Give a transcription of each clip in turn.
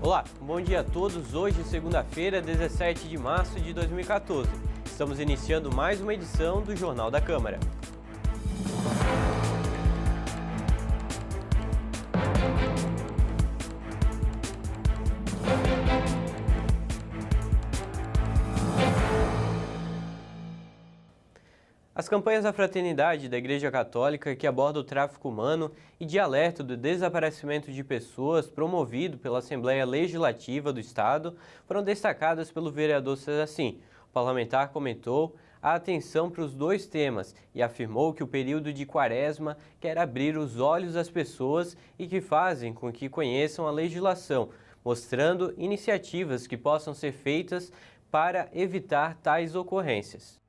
Olá, bom dia a todos. Hoje, segunda-feira, 17 de março de 2014. Estamos iniciando mais uma edição do Jornal da Câmara. As campanhas da Fraternidade da Igreja Católica, que abordam o tráfico humano e de alerta do desaparecimento de pessoas promovido pela Assembleia Legislativa do Estado, foram destacadas pelo vereador Cesacim. O parlamentar comentou a atenção para os dois temas e afirmou que o período de Quaresma quer abrir os olhos das pessoas e que fazem com que conheçam a legislação, mostrando iniciativas que possam ser feitas para evitar tais ocorrências.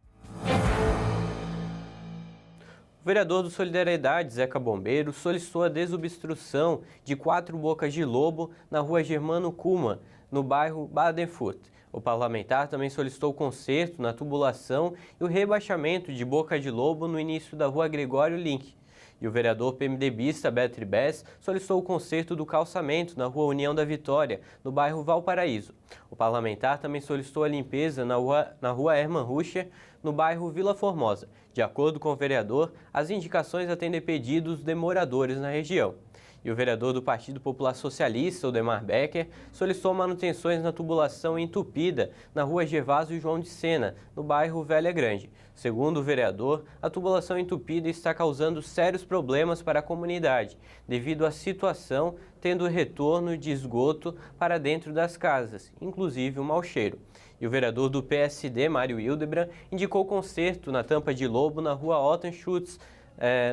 O vereador do Solidariedade, Zeca Bombeiro, solicitou a desobstrução de 4 bocas de lobo na rua Germano Kuma, no bairro Badenfurt. O parlamentar também solicitou conserto na tubulação e o rebaixamento de boca de lobo no início da rua Gregório Link. E o vereador PMDBista Beto Ribes solicitou o conserto do calçamento na rua União da Vitória, no bairro Valparaíso. O parlamentar também solicitou a limpeza na rua Hermann Ruscher, no bairro Vila Formosa. De acordo com o vereador, as indicações atendem pedidos de moradores na região. E o vereador do Partido Popular Socialista, Odemar Becker, solicitou manutenções na tubulação entupida na rua Gervásio João de Sena, no bairro Velha Grande. Segundo o vereador, a tubulação entupida está causando sérios problemas para a comunidade, devido à situação tendo retorno de esgoto para dentro das casas, inclusive o mau cheiro. E o vereador do PSD, Mário Hildebrand, indicou conserto na tampa de lobo na rua Otto Schutz,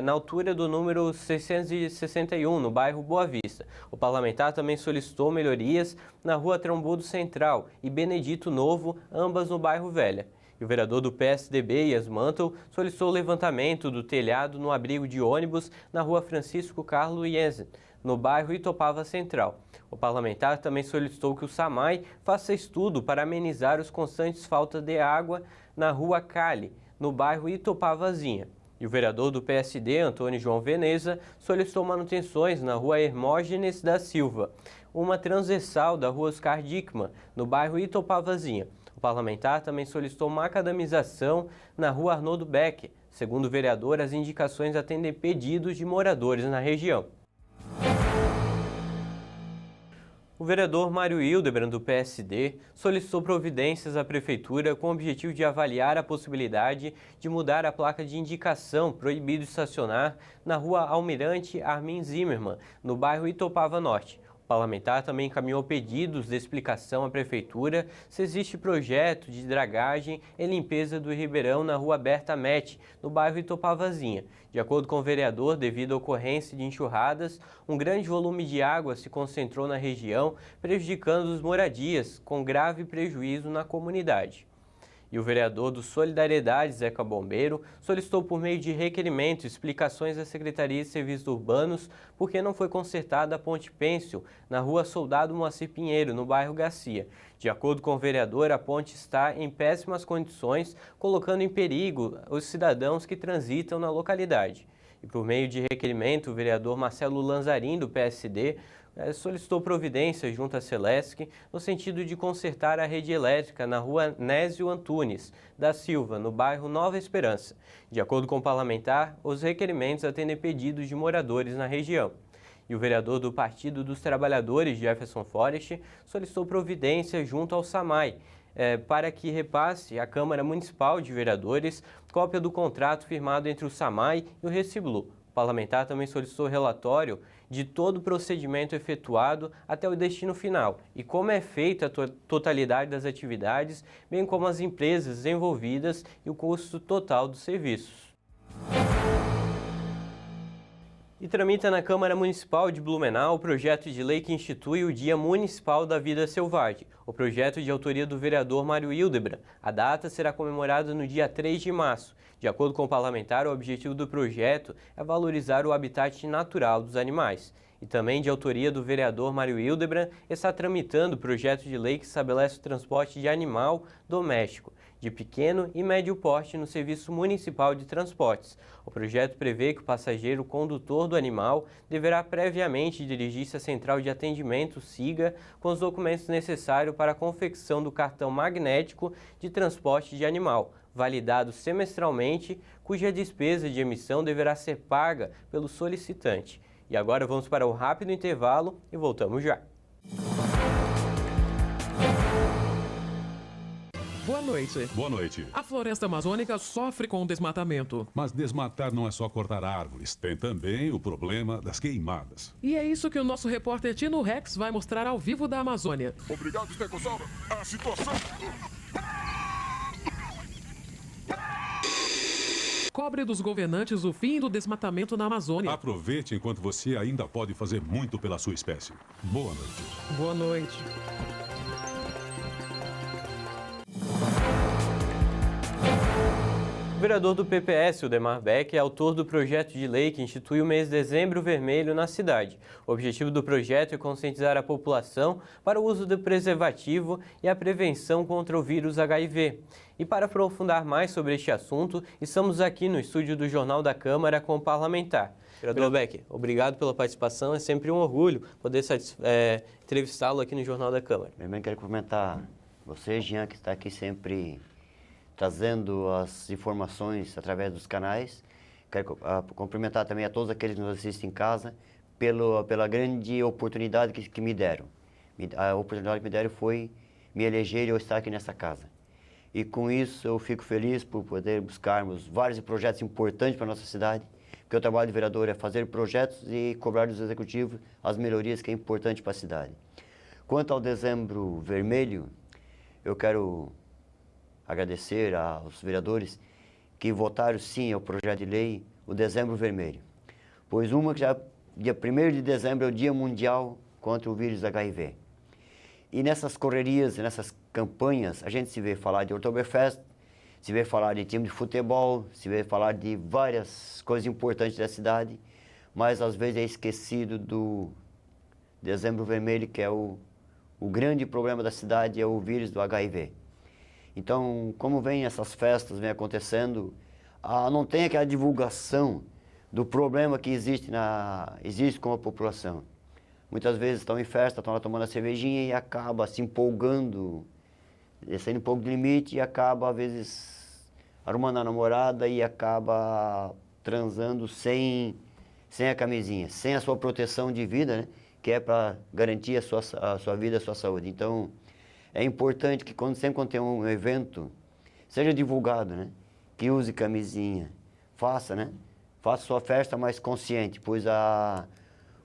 na altura do número 661, no bairro Boa Vista. O parlamentar também solicitou melhorias na rua Trombudo Central e Benedito Novo, ambas no bairro Velha. E o vereador do PSDB, Ias Mantel, solicitou o levantamento do telhado no abrigo de ônibus na rua Francisco Carlo Jensen, no bairro Itopava Central. O parlamentar também solicitou que o SAMAI faça estudo para amenizar os constantes faltas de água na rua Cali, no bairro Itopavazinha. E o vereador do PSD, Antônio João Veneza, solicitou manutenções na rua Hermógenes da Silva, uma transversal da rua Oscar Dickmann, no bairro Itopavazinha. O parlamentar também solicitou macadamização na rua Arnoldo Becker. Segundo o vereador, as indicações atendem pedidos de moradores na região. O vereador Mário Hildebrand, do PSD, solicitou providências à Prefeitura com o objetivo de avaliar a possibilidade de mudar a placa de indicação proibido estacionar na rua Almirante Armin Zimmermann, no bairro Itopava Norte. O parlamentar também encaminhou pedidos de explicação à Prefeitura se existe projeto de dragagem e limpeza do Ribeirão na rua Berta Mete, no bairro Itopavazinha. De acordo com o vereador, devido à ocorrência de enxurradas, um grande volume de água se concentrou na região, prejudicando as moradias, com grave prejuízo na comunidade. E o vereador do Solidariedade, Zeca Bombeiro, solicitou por meio de requerimento explicações à Secretaria de Serviços Urbanos porque não foi consertada a ponte pêncil na rua Soldado Moacir Pinheiro, no bairro Garcia. De acordo com o vereador, a ponte está em péssimas condições, colocando em perigo os cidadãos que transitam na localidade. E por meio de requerimento, o vereador Marcelo Lanzarin, do PSD, solicitou providências junto à Celesc no sentido de consertar a rede elétrica na rua Nésio Antunes da Silva, no bairro Nova Esperança. De acordo com o parlamentar, os requerimentos atendem pedidos de moradores na região. E o vereador do Partido dos Trabalhadores, Jefferson Forest, solicitou providências junto ao SAMAI, para que repasse à Câmara Municipal de Vereadores cópia do contrato firmado entre o SAMAI e o Reciblu. O parlamentar também solicitou relatório de todo o procedimento efetuado até o destino final e como é feita a totalidade das atividades, bem como as empresas envolvidas e o custo total dos serviços. E tramita na Câmara Municipal de Blumenau o projeto de lei que institui o Dia Municipal da Vida Selvagem. O projeto é de autoria do vereador Mário Hildebrand. A data será comemorada no dia 3 de março. De acordo com o parlamentar, o objetivo do projeto é valorizar o habitat natural dos animais. E também de autoria do vereador Mário Hildebrand, está tramitando o projeto de lei que estabelece o transporte de animal doméstico. de pequeno e médio porte no Serviço Municipal de Transportes. O projeto prevê que o passageiro condutor do animal deverá previamente dirigir-se à central de atendimento SIGA com os documentos necessários para a confecção do cartão magnético de transporte de animal, validado semestralmente, cuja despesa de emissão deverá ser paga pelo solicitante. E agora vamos para o rápido intervalo e voltamos já. Boa noite. Boa noite. A floresta amazônica sofre com o desmatamento. Mas desmatar não é só cortar árvores. Tem também o problema das queimadas. E é isso que o nosso repórter Tino Rex vai mostrar ao vivo da Amazônia. Obrigado, Stegosauro. A situação... Cobre dos governantes o fim do desmatamento na Amazônia. Aproveite enquanto você ainda pode fazer muito pela sua espécie. Boa noite. Boa noite. O vereador do PPS, Udemar Beck, é autor do projeto de lei que institui o mês de Dezembro Vermelho na cidade. O objetivo do projeto é conscientizar a população para o uso do preservativo e a prevenção contra o vírus HIV. E para aprofundar mais sobre este assunto, estamos aqui no estúdio do Jornal da Câmara com o parlamentar. Vereador Beck, obrigado pela participação, é sempre um orgulho poder entrevistá-lo aqui no Jornal da Câmara. Primeiro quero cumprimentar você, Jean, que está aqui sempre trazendo as informações através dos canais. Quero cumprimentar também a todos aqueles que nos assistem em casa pela grande oportunidade que me deram. A oportunidade que me deram foi me eleger e eu estar aqui nessa casa. E com isso eu fico feliz por poder buscarmos vários projetos importantes para a nossa cidade, porque o trabalho de vereador é fazer projetos e cobrar dos executivos as melhorias que é importante para a cidade. Quanto ao Dezembro Vermelho, eu quero agradecer aos vereadores que votaram sim ao projeto de lei, o Dezembro Vermelho. Pois que já dia 1º de dezembro é o Dia Mundial contra o vírus HIV. E nessas correrias, nessas campanhas, a gente se vê falar de Oktoberfest, se vê falar de time de futebol, se vê falar de várias coisas importantes da cidade, mas às vezes é esquecido do Dezembro Vermelho, que é o grande problema da cidade, é o vírus do HIV. Então, como vem essas festas, vem acontecendo, não tem aquela divulgação do problema que existe com a população. Muitas vezes estão em festa, estão lá tomando a cervejinha e acaba se empolgando, saindo um pouco do limite e acaba, às vezes, arrumando a namorada e acaba transando sem a camisinha, sem a sua proteção de vida, né? Que é para garantir a sua vida, a sua saúde. Então, é importante que sempre quando tem um evento, seja divulgado, né? Que use camisinha, faça sua festa mais consciente, pois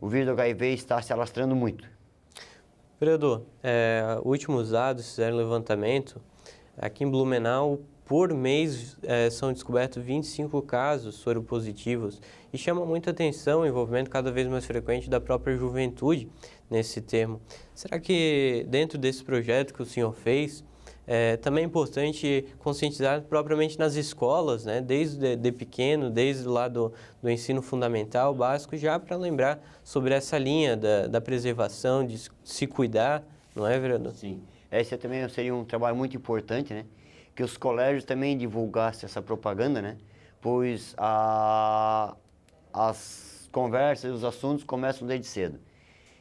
o vírus do HIV está se alastrando muito. Vereador, últimos dados fizeram levantamento, aqui em Blumenau, por mês são descobertos 25 casos soropositivos e chama muita atenção o envolvimento cada vez mais frequente da própria juventude nesse termo. Será que dentro desse projeto que o senhor fez, também é importante conscientizar propriamente nas escolas, né, desde de pequeno, desde lá do ensino fundamental, básico, já para lembrar sobre essa linha da preservação, de se cuidar, não é, vereador? Sim, esse também seria um trabalho muito importante, né? Que os colégios também divulgassem essa propaganda, né? Pois as conversas, os assuntos começam desde cedo.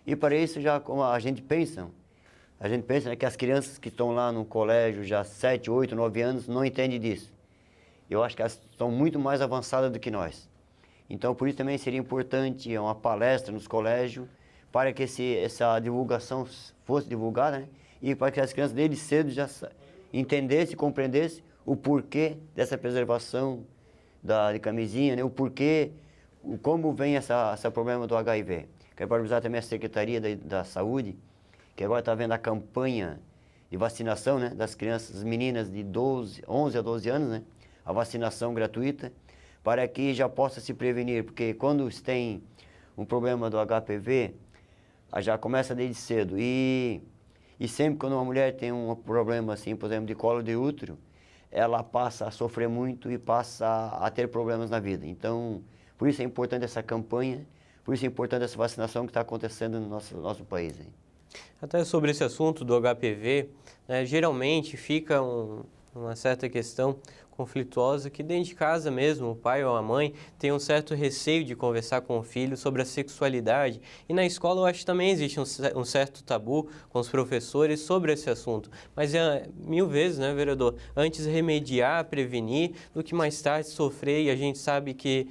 E para isso, já como a gente pensa, né, que as crianças que estão lá no colégio já 7, 8, 9 anos não entendem disso. Eu acho que elas estão muito mais avançadas do que nós. Então, por isso também seria importante uma palestra nos colégios para que essa divulgação fosse divulgada, né? E para que as crianças desde cedo já entendessem, compreendessem o porquê dessa preservação de camisinha, né? O porquê, como vem esse problema do HIV. Quero parabenizar também a Secretaria da Saúde, que agora está vendo a campanha de vacinação, né, das crianças, meninas de 11 a 12 anos, né, a vacinação gratuita, para que já possa se prevenir, porque quando tem um problema do HPV, já começa desde cedo. E sempre quando uma mulher tem um problema assim, por exemplo, de colo de útero, ela passa a sofrer muito e passa a ter problemas na vida. Então, por isso é importante essa campanha, por isso é importante essa vacinação que está acontecendo no nosso país. Hein? Até sobre esse assunto do HPV, né, geralmente fica uma certa questão conflituosa que dentro de casa mesmo, o pai ou a mãe tem um certo receio de conversar com o filho sobre a sexualidade. E na escola eu acho que também existe um certo tabu com os professores sobre esse assunto. Mas é mil vezes, né, vereador, antes remediar, prevenir, do que mais tarde sofrer. E a gente sabe que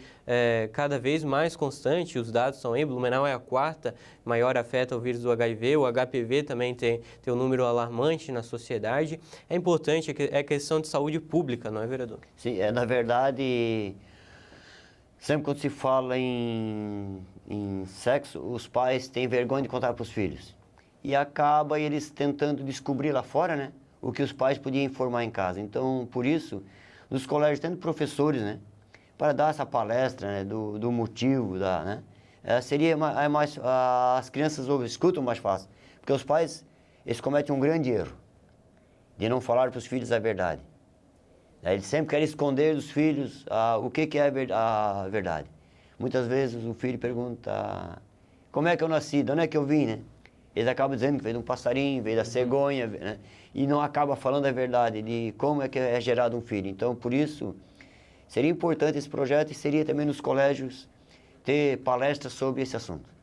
cada vez mais constante, os dados são aí, Blumenau é a quarta maior afeta o vírus do HIV, o HPV também tem um número alarmante na sociedade. É importante, é questão de saúde pública, não é, vereador? Sim, na verdade, sempre quando se fala em sexo, os pais têm vergonha de contar para os filhos. E acaba eles tentando descobrir lá fora, né, o que os pais podiam informar em casa. Então, por isso, nos colégios, tendo professores, né, para dar essa palestra, né, do motivo, né, seria mais, as crianças escutam mais fácil. Porque os pais, eles cometem um grande erro de não falar para os filhos a verdade. Eles sempre querem esconder dos filhos o que é a verdade. Muitas vezes o filho pergunta, como é que eu nasci, de onde é que eu vim, né? Eles acabam dizendo que veio de um passarinho, veio da cegonha, né? E não acaba falando a verdade de como é que é gerado um filho. Então, por isso, seria importante esse projeto e seria também nos colégios ter palestras sobre esse assunto.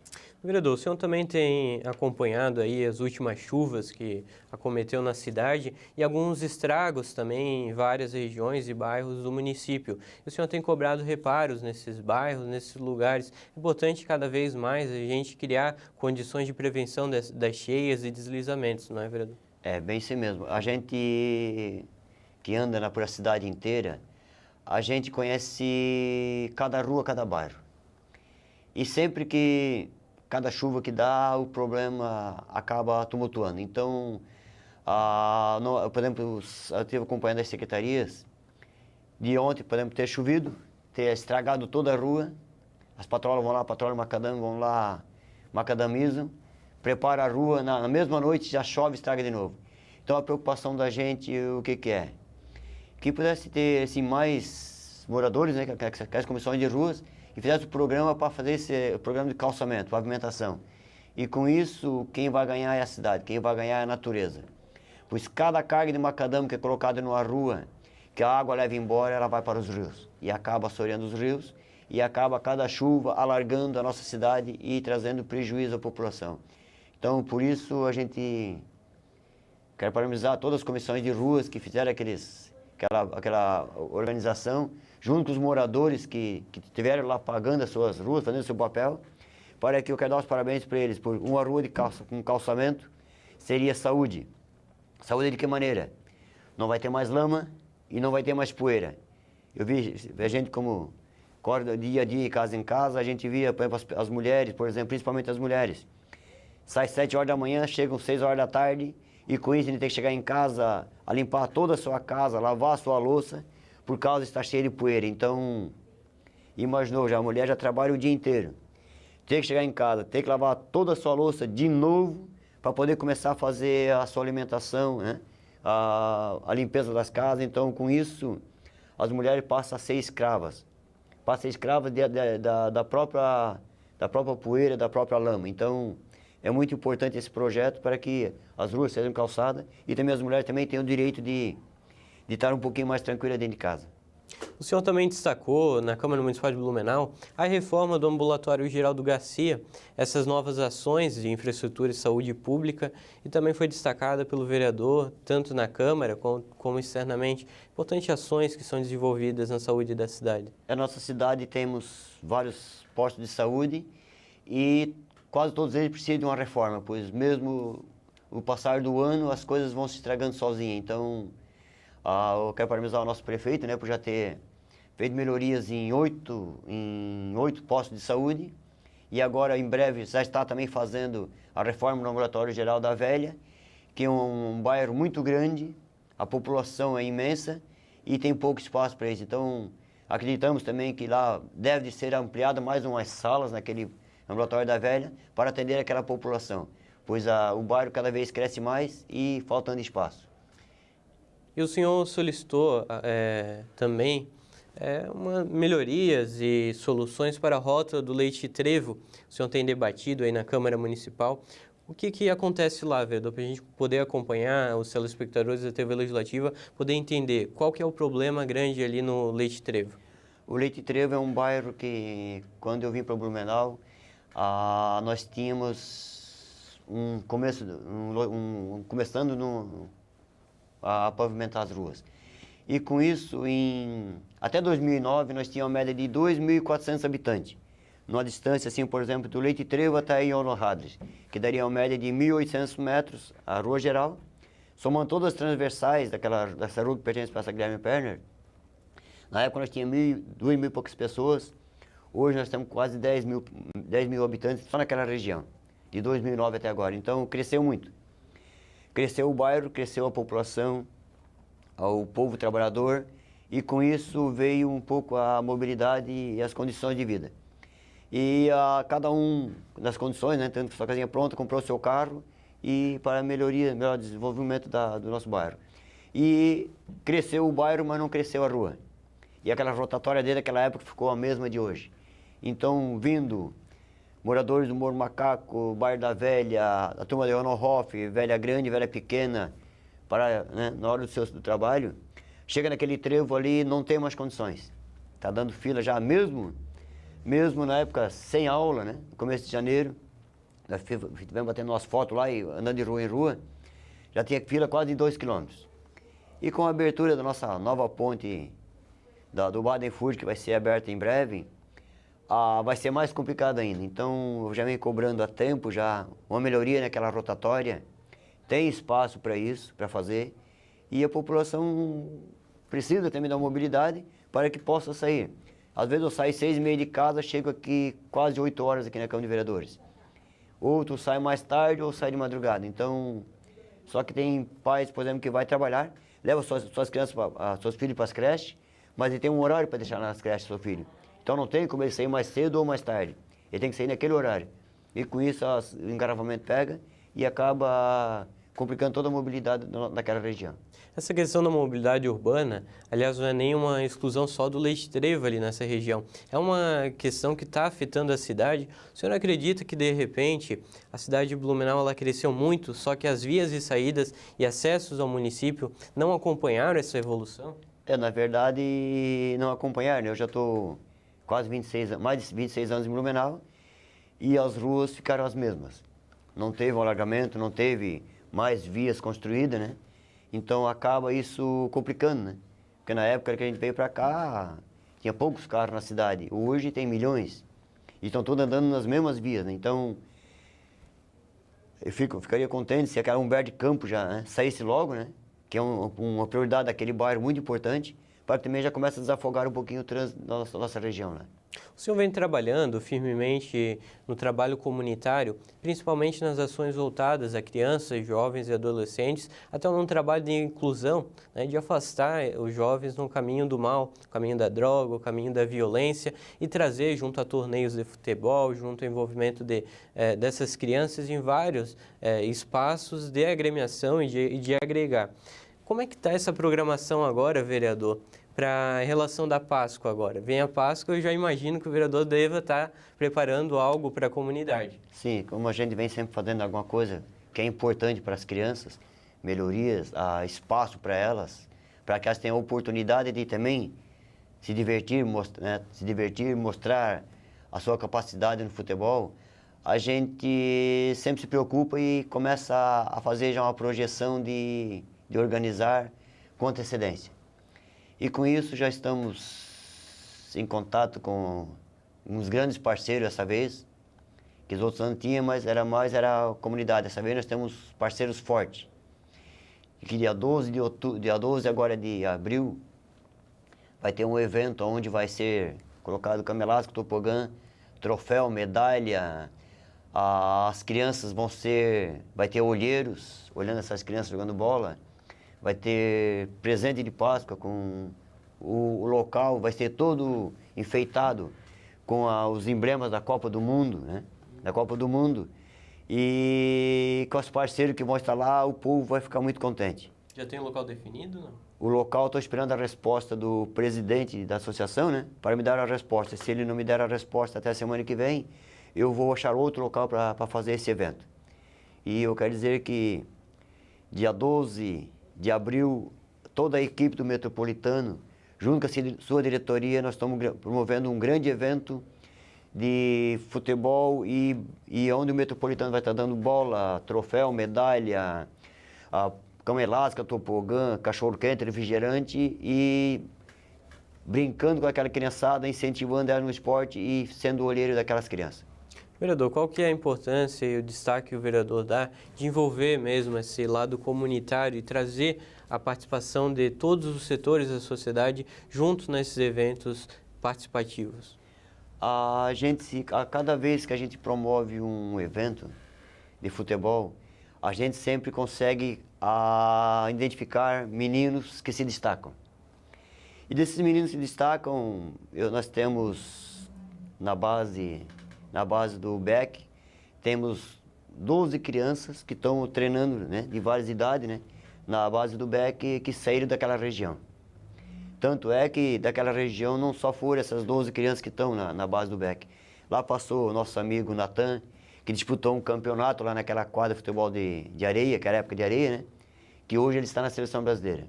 Vereador, o senhor também tem acompanhado aí as últimas chuvas que acometeu na cidade e alguns estragos também em várias regiões e bairros do município. E o senhor tem cobrado reparos nesses bairros, nesses lugares. É importante cada vez mais a gente criar condições de prevenção das cheias e deslizamentos, não é, vereador? É bem isso mesmo. A gente que anda por a cidade inteira, a gente conhece cada rua, cada bairro. E sempre que cada chuva que dá, o problema acaba tumultuando. Então, por exemplo, eu estive acompanhando as secretarias, de ontem, por exemplo, ter chovido, ter estragado toda a rua, as patrolas vão lá, patrulha macadam, vão lá, macadamizam, prepara a rua, na mesma noite já chove e estraga de novo. Então, a preocupação da gente, o que é? Que pudesse ter assim, mais moradores, né, que as comissões de ruas, e fizesse o programa para fazer esse programa de calçamento, pavimentação. E com isso, quem vai ganhar é a cidade, quem vai ganhar é a natureza. Pois cada carga de macadame que é colocada numa rua, que a água leva embora, ela vai para os rios. E acaba assoreando os rios, e acaba cada chuva alargando a nossa cidade e trazendo prejuízo à população. Então, por isso, a gente quer parabenizar todas as comissões de ruas que fizeram aquela organização, junto com os moradores que estiveram lá pagando as suas ruas, fazendo o seu papel, para que eu quero dar os parabéns para eles, por uma rua com calçamento seria saúde. Saúde de que maneira? Não vai ter mais lama e não vai ter mais poeira. Eu vi a gente como acorda dia a dia, casa em casa, a gente via, por exemplo, as mulheres, por exemplo, principalmente as mulheres, sai 7 horas da manhã, chegam 6 horas da tarde, e com isso a gente tem que chegar em casa, a limpar toda a sua casa, lavar a sua louça, por causa de estar cheio de poeira. Então, imaginou, já a mulher já trabalha o dia inteiro. Tem que chegar em casa, tem que lavar toda a sua louça de novo, para poder começar a fazer a sua alimentação, né? A limpeza das casas. Então, com isso, as mulheres passam a ser escravas. Passam a ser escravas da própria poeira, da própria lama. Então, é muito importante esse projeto para que as ruas sejam calçadas e também as mulheres também tenham o direito de estar um pouquinho mais tranquila dentro de casa. O senhor também destacou na Câmara Municipal de Blumenau a reforma do Ambulatório Geraldo Garcia, essas novas ações de infraestrutura e saúde pública, e também foi destacada pelo vereador, tanto na Câmara como externamente, importantes ações que são desenvolvidas na saúde da cidade. Na nossa cidade temos vários postos de saúde e quase todos eles precisam de uma reforma, pois mesmo o passar do ano as coisas vão se estragando sozinhas. Então, eu quero parabenizar o nosso prefeito, né, por já ter feito melhorias em 8 postos de saúde e agora em breve já está também fazendo a reforma no Ambulatório Geral da Velha, que é um bairro muito grande, a população é imensa e tem pouco espaço para isso. Então, acreditamos também que lá deve ser ampliada mais umas salas naquele Ambulatório da Velha para atender aquela população, pois o bairro cada vez cresce mais e faltando espaço. E o senhor solicitou também melhorias e soluções para a rota do leite trevo. O senhor tem debatido aí na Câmara Municipal. O que acontece lá, vereador, para a gente poder acompanhar, os telespectadores da TV Legislativa, poder entender qual que é o problema grande ali no Leite Trevo? O Leite Trevo é um bairro que, quando eu vim para Blumenau, nós tínhamos começando a pavimentar as ruas. E com isso, até 2009, nós tínhamos uma média de 2.400 habitantes. Numa distância, assim, por exemplo, do Leite Trevo até Iono-Hadley, que daria uma média de 1.800 metros a rua geral, somando todas as transversais dessa rua que pertence para essa Guilherme Perner. Na época nós tínhamos 2.000 e poucas pessoas, hoje nós temos quase 10 mil habitantes só naquela região, de 2009 até agora. Então cresceu muito. Cresceu o bairro, cresceu a população, o povo trabalhador, e com isso veio um pouco a mobilidade e as condições de vida. E cada um das condições, né, tendo sua casinha pronta, comprou seu carro e para melhor desenvolvimento do nosso bairro. E cresceu o bairro, mas não cresceu a rua. E aquela rotatória desde aquela época ficou a mesma de hoje. Então, vindo moradores do Morro Macaco, Bairro da Velha, a turma de Honorhoff, Velha Grande, Velha Pequena, na hora do trabalho, chega naquele trevo ali, não tem mais condições. Está dando fila já mesmo na época sem aula, né? No começo de janeiro, nós estivemos batendo umas fotos lá e andando de rua em rua, já tinha fila quase de 2 quilômetros. E com a abertura da nossa nova ponte do Baden-Furt, que vai ser aberta em breve, vai ser mais complicado ainda. Então, eu já venho cobrando há tempo já uma melhoria naquela rotatória, tem espaço para isso, para fazer, e a população precisa também da mobilidade para que possa sair. Às vezes eu saio 6h30 de casa, chego aqui quase 8 horas aqui na Câmara de Vereadores. Outro sai mais tarde ou sai de madrugada. Então, só que tem pais, por exemplo, que vai trabalhar, leva suas crianças, seus filhos para as creches, mas ele tem um horário para deixar nas creches seu filho. Então não tem como ele sair mais cedo ou mais tarde. Ele tem que sair naquele horário. E com isso o engarrafamento pega e acaba complicando toda a mobilidade daquela região. Essa questão da mobilidade urbana, aliás, não é nenhuma exclusão só do Leite Trevo ali nessa região. É uma questão que está afetando a cidade. O senhor acredita que, de repente, a cidade de Blumenau ela cresceu muito, só que as vias de saídas e acessos ao município não acompanharam essa evolução? Na verdade, não acompanharam. Eu já estou quase mais de 26 anos em Blumenau e as ruas ficaram as mesmas. Não teve um alargamento, não teve mais vias construídas, né? Então acaba isso complicando, né? Porque na época que a gente veio para cá, tinha poucos carros na cidade. Hoje tem milhões. E estão todos andando nas mesmas vias, né? Então, eu ficaria contente se aquela Humberto de Campos já, né, saísse logo, né? Que é uma prioridade daquele bairro muito importante, para que também já comece a desafogar um pouquinho o trânsito da nossa região, né? O senhor vem trabalhando firmemente no trabalho comunitário, principalmente nas ações voltadas a crianças, jovens e adolescentes, até num trabalho de inclusão, né, de afastar os jovens no caminho do mal, o caminho da droga, o caminho da violência e trazer junto a torneios de futebol, junto ao envolvimento dessas crianças em vários espaços de agremiação e de agregar. Como é que está essa programação agora, vereador? Para a relação da Páscoa agora. Vem a Páscoa, eu já imagino que o vereador deva estar preparando algo para a comunidade. Sim, como a gente vem sempre fazendo alguma coisa que é importante para as crianças, melhorias, espaço para elas, para que elas tenham a oportunidade de também se divertir, mostrar a sua capacidade no futebol, a gente sempre se preocupa e começa a fazer já uma projeção de organizar com antecedência. E com isso já estamos em contato com uns grandes parceiros dessa vez, que os outros não tinham, mas era a comunidade. Dessa vez nós temos parceiros fortes. E que dia 12 agora de abril, vai ter um evento onde vai ser colocado cama elástica, tobogã, troféu, medalha. As crianças vai ter olheiros, olhando essas crianças jogando bola. Vai ter presente de Páscoa com o local, vai ser todo enfeitado com os emblemas da Copa do Mundo, né? Da Copa do Mundo. E com os parceiros que vão estar lá, o povo vai ficar muito contente. Já tem um local definido, não? O local, estou esperando a resposta do presidente da associação, né? Para me dar a resposta. Se ele não me der a resposta até a semana que vem, eu vou achar outro local para fazer esse evento. E eu quero dizer que dia 12 de abril, toda a equipe do Metropolitano, junto com a sua diretoria, nós estamos promovendo um grande evento de futebol e onde o Metropolitano vai estar dando bola, troféu, medalha, cama elástica, tobogã, cachorro-quente, refrigerante e brincando com aquela criançada, incentivando ela no esporte e sendo o olheiro daquelas crianças. Vereador, qual que é a importância e o destaque que o vereador dá de envolver mesmo esse lado comunitário e trazer a participação de todos os setores da sociedade juntos nesses eventos participativos? A cada vez que a gente promove um evento de futebol, a gente sempre consegue identificar meninos que se destacam. E desses meninos que se destacam, nós temos na base do BEC, temos 12 crianças que estão treinando, né, de várias idades, né, na base do BEC, que saíram daquela região. Tanto é que daquela região não só foram essas 12 crianças que estão na base do BEC. Lá passou o nosso amigo Natan, que disputou um campeonato lá naquela quadra de futebol de areia, que era época de areia, né, que hoje ele está na seleção brasileira.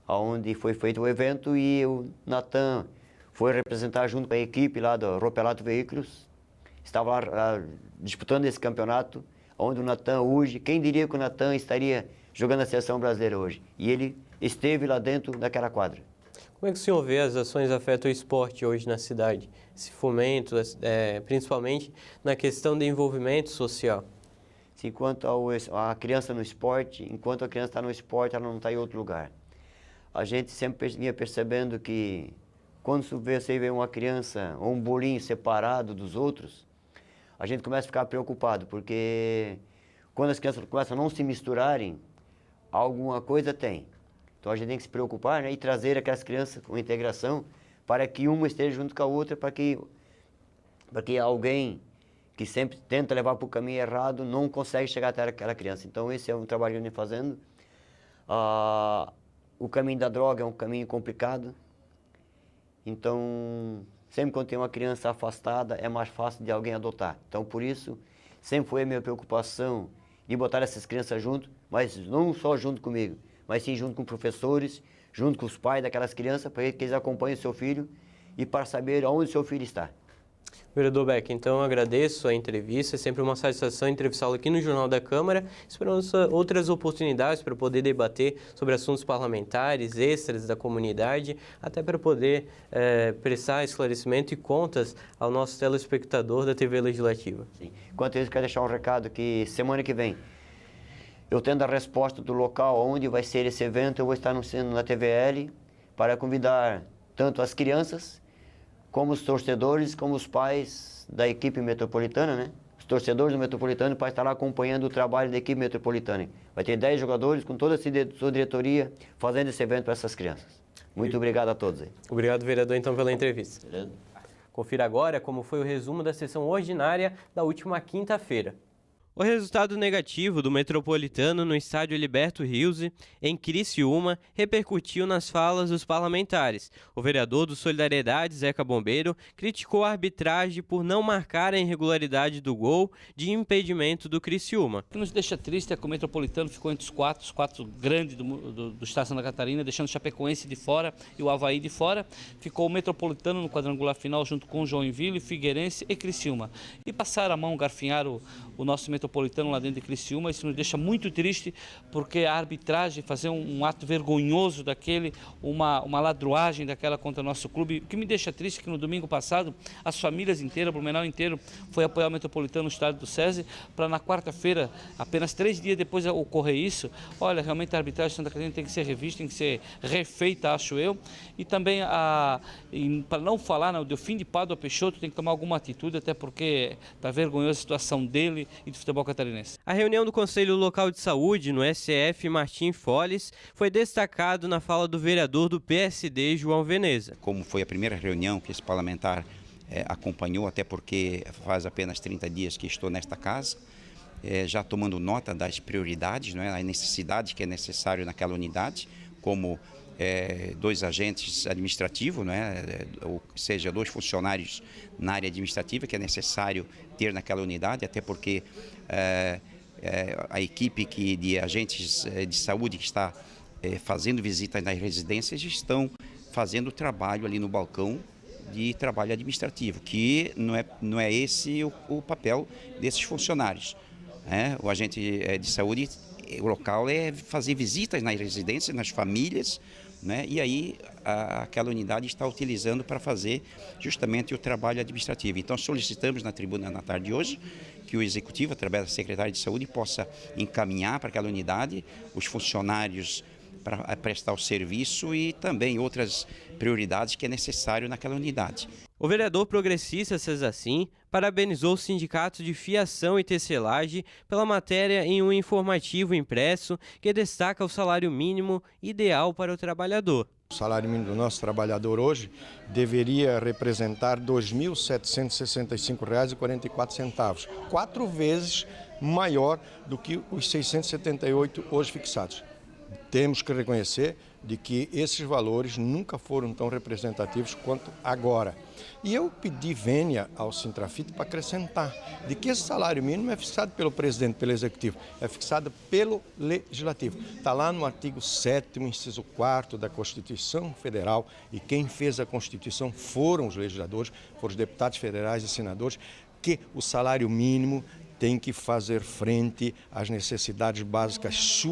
Onde foi feito o evento e o Natan foi representar junto com a equipe lá do Ropelato Veículos. Estava lá disputando esse campeonato, onde o Natan hoje, quem diria que o Natan estaria jogando a seleção brasileira hoje? E ele esteve lá dentro daquela quadra. Como é que o senhor vê as ações afetam o esporte hoje na cidade? Esse fomento, principalmente na questão de envolvimento social. Enquanto a criança no esporte, enquanto a criança está no esporte, ela não está em outro lugar. A gente sempre vinha percebendo que quando você vê uma criança ou um bolinho separado dos outros, a gente começa a ficar preocupado, porque quando as crianças começam a não se misturarem, alguma coisa tem. Então a gente tem que se preocupar, né, e trazer aquelas crianças com integração para que uma esteja junto com a outra, para que alguém que sempre tenta levar para o caminho errado não consegue chegar até aquela criança. Então esse é um trabalho que a gente está fazendo. O caminho da droga é um caminho complicado. Então, sempre quando tem uma criança afastada, é mais fácil de alguém adotar. Então, por isso, sempre foi a minha preocupação de botar essas crianças junto, mas não só junto comigo, mas sim junto com professores, junto com os pais daquelas crianças, para que eles acompanhem o seu filho e para saber onde o seu filho está. Vereador Beck, então eu agradeço a entrevista, é sempre uma satisfação entrevistá-lo aqui no Jornal da Câmara. Esperamos outras oportunidades para poder debater sobre assuntos parlamentares, extras da comunidade, até para poder prestar esclarecimento e contas ao nosso telespectador da TV Legislativa. Sim. Enquanto isso, quero deixar um recado que semana que vem, eu tendo a resposta do local onde vai ser esse evento, eu vou estar anunciando na TVL para convidar tanto as crianças, como os torcedores, como os pais da equipe metropolitana, né? Os torcedores do Metropolitano para estar lá acompanhando o trabalho da equipe metropolitana. Vai ter 10 jogadores com toda a sua diretoria fazendo esse evento para essas crianças. Muito obrigado a todos aí. Obrigado, vereador, então, pela entrevista. Beleza. Confira agora como foi o resumo da sessão ordinária da última quinta-feira. O resultado negativo do Metropolitano no estádio Heriberto Rilse, em Criciúma, repercutiu nas falas dos parlamentares. O vereador do Solidariedade, Zeca Bombeiro, criticou a arbitragem por não marcar a irregularidade do gol de impedimento do Criciúma. O que nos deixa triste é que o Metropolitano ficou entre os quatro grandes do estado de Santa Catarina, deixando o Chapecoense de fora e o Avaí de fora. Ficou o Metropolitano no quadrangular final junto com o Joinville, Figueirense e Criciúma. E passaram a mão, garfinhar o nosso Metropolitano lá dentro de Criciúma. Isso nos deixa muito triste, porque a arbitragem fazer um ato vergonhoso daquele, uma ladruagem daquela contra o nosso clube. O que me deixa triste é que no domingo passado as famílias inteiras, o Blumenau inteiro, foi apoiar o Metropolitano no estádio do SESI, para na quarta-feira, apenas 3 dias depois ocorrer isso. Olha, realmente a arbitragem de Santa Catarina tem que ser revista, tem que ser refeita, acho eu. E também, para não falar do fim de Pádua Peixoto, tem que tomar alguma atitude, até porque está vergonhosa a situação dele e do futebol catarinense. A reunião do Conselho Local de Saúde, no SF Martim Foles, foi destacado na fala do vereador do PSD, João Veneza. Como foi a primeira reunião que esse parlamentar acompanhou, até porque faz apenas 30 dias que estou nesta casa, já tomando nota das prioridades, não é, a necessidade que é necessário naquela unidade, como 2 agentes administrativos, ou seja, 2 funcionários na área administrativa que é necessário ter naquela unidade, até porque a equipe de agentes de saúde que está fazendo visitas nas residências estão fazendo trabalho ali no balcão de trabalho administrativo, que não é esse o papel desses funcionários. O agente de saúde local é fazer visitas nas residências, nas famílias, e aí aquela unidade está utilizando para fazer justamente o trabalho administrativo. Então solicitamos na tribuna na tarde de hoje que o Executivo, através da Secretaria de Saúde, possa encaminhar para aquela unidade os funcionários para prestar o serviço e também outras prioridades que é necessário naquela unidade. O vereador progressista Cesacim parabenizou o Sindicato de Fiação e Tecelagem pela matéria em um informativo impresso que destaca o salário mínimo ideal para o trabalhador. O salário mínimo do nosso trabalhador hoje deveria representar R$ 2.765,44, 4 vezes maior do que os 678 hoje fixados. Temos que reconhecer de que esses valores nunca foram tão representativos quanto agora. E eu pedi vênia ao Sintrafit para acrescentar de que esse salário mínimo é fixado pelo presidente, pelo executivo, é fixado pelo legislativo. Está lá no artigo 7º, inciso 4º da Constituição Federal, e quem fez a Constituição foram os legisladores, foram os deputados federais e senadores, que o salário mínimo tem que fazer frente às necessidades básicas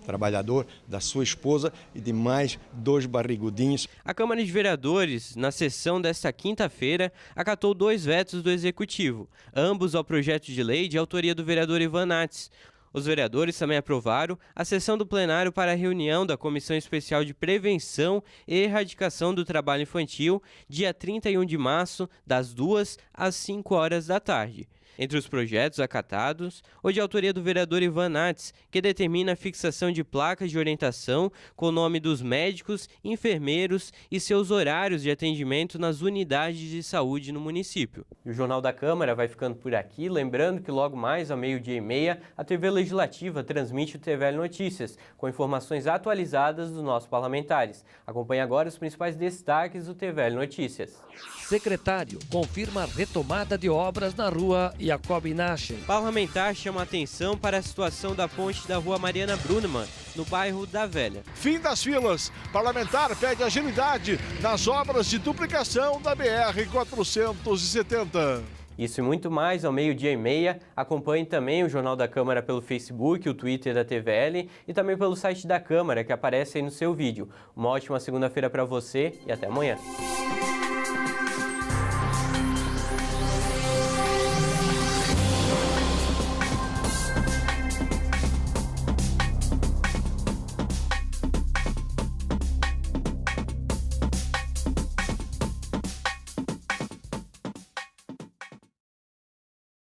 trabalhador, da sua esposa e de mais 2 barrigudinhos. A Câmara de Vereadores, na sessão desta quinta-feira, acatou 2 vetos do Executivo, ambos ao projeto de lei de autoria do vereador Ivan Nates. Os vereadores também aprovaram a sessão do plenário para a reunião da Comissão Especial de Prevenção e Erradicação do Trabalho Infantil, dia 31 de março, das 2 às 5 horas da tarde. Entre os projetos acatados, o de autoria do vereador Ivan Nates, que determina a fixação de placas de orientação com o nome dos médicos, enfermeiros e seus horários de atendimento nas unidades de saúde no município. E o Jornal da Câmara vai ficando por aqui, lembrando que logo mais, ao 12h30, a TV Legislativa transmite o TVL Notícias, com informações atualizadas dos nossos parlamentares. Acompanhe agora os principais destaques do TVL Notícias. Secretário confirma a retomada de obras na rua Jacob-Nashem. Parlamentar chama atenção para a situação da ponte da rua Mariana Brunemann, no bairro da Velha. Fim das filas. Parlamentar pede agilidade nas obras de duplicação da BR-470. Isso e muito mais ao 12h30. Acompanhe também o Jornal da Câmara pelo Facebook, o Twitter da TVL e também pelo site da Câmara, que aparece aí no seu vídeo. Uma ótima segunda-feira para você e até amanhã.